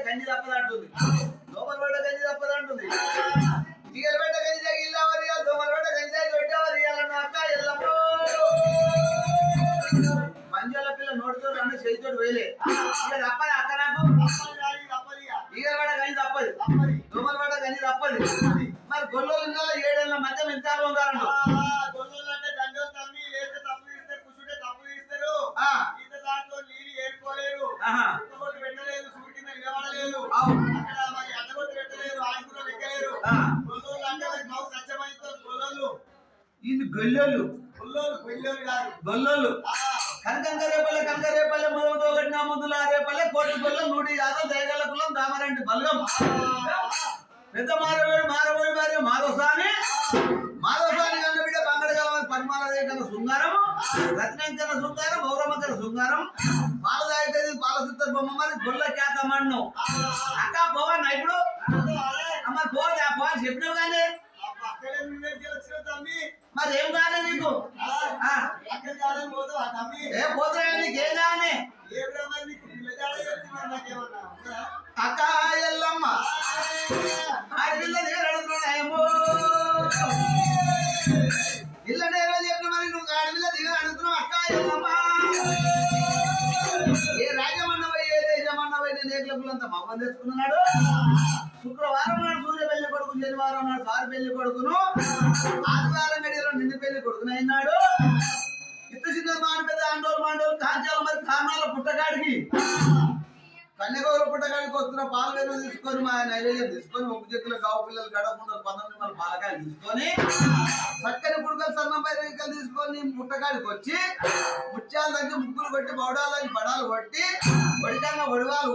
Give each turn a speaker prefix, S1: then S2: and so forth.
S1: గంజి తప్పదంటుంది, దోమల పడ్డ గంజి తప్పదంటుంది. ఈగల పడ్డ గంజి తగిలినవారు ఇవ్వాలి, దోమల పడ్డ గంజి తగిలి పెట్టేవారు ఇవ్వాలన్న అక్క ఎల్లమ్మో. మంజుల పిల్ల నోటితో రెండు చేతితో వేలే ఇక తప్పది అక్క నాకు. ఈగల పడ్డ గంజి తప్పది, దోమల పడ్డ గంజి తప్పది. మరి గొల్లోళ్ళు 7 ఏళ్ళ మధ్య ఎంతాలు ఉండాలంట.
S2: గొల్లోళ్ళు అంటే దండో తమ్మి లేస్తే తప్పు తీస్తారు, కూర్చుంటే తప్పు తీస్తారు. ఈత దాంట్లో నీళ్ళు ఏరుకోలేరు, అడ్డగొట్టు పెట్టలేదు, సూటి కింద నిలబడలేదు, అక్కడ మరి అడ్డగొట్టు పెట్టలేదు, ఆడుకులో ఎక్కలేరు. గొల్లోళ్ళు అంటే మాకు సత్యమైతే గొల్లోళ్ళు.
S1: ఇది గొల్లోళ్ళు,
S2: గొల్లోళ్ళు కాదు
S1: గొల్లోళ్ళు. కనకరేపల్లె మొదలతో కట్టిన ముందుల రేపల్లె కోటి గొల్ల 150 దయగల కులం దామరంటి బలగం. పెద్ద మారవేడు భార్య మాధవసాని కన్న బిడ్డ బంగళగల పరిమాణదేవి కన్నా శృంగారము, రత్నం కన్నా శృంగారం, గౌరమ్మ కన్నా శృంగారం. పాలదాయకది పాలసిత్త బొమ్మ మరి గొల్ల ఖ్యాతమన్ను. అక్క పోవన్నా ఇప్పుడు అమ్మ పోతే ఆ పోని చెప్పినావు కానీ మరి ఏం కాలే నీకు? ఏ పోతున్నా నీకేం కానే? అక్క ఎల్లమ్మ ఆడపిల్ల దగ్గర అడుగుతున్నాయేమో, ఇళ్ళ నేరో చెప్పిన మరి నువ్వు ఆడపిల్ల దగ్గర అడుగుతున్నావు. అక్క ఎల్లమ్మ ఏ రాజమన్నవై ఏ దేశమన్నవై నేను ఏకులంతా మమ్మల్ని తెచ్చుకున్నాడు. శుక్రవారం నాడు సూర్య పెళ్లి కొడుకు, శనివారం నాడు సారి పెళ్లి కొడుకును, ఆదివారం గడియలో నిండు పెళ్లి కొడుకును అయినాడు. ఇంత చిన్న మాండోలు మాండోలు కాంచాల మరి కారణాల పుట్టకాడికి కన్యగౌర పుట్టకాడికి వస్తున్న పాలు వేరు తీసుకొని మా నైవేద్యం తీసుకొని ఒక్క చేతుల గావు పిల్లలు గడవకుండా 19 పాలకాయలు తీసుకొని చక్కని పుడకలు సన్నం పైరికలు తీసుకొని పుట్టకాడికి వచ్చి ముత్యాల దగ్గర ముగ్గులు కొట్టి బౌడాలని బడాలు కొట్టి వడికంగా వడివాలు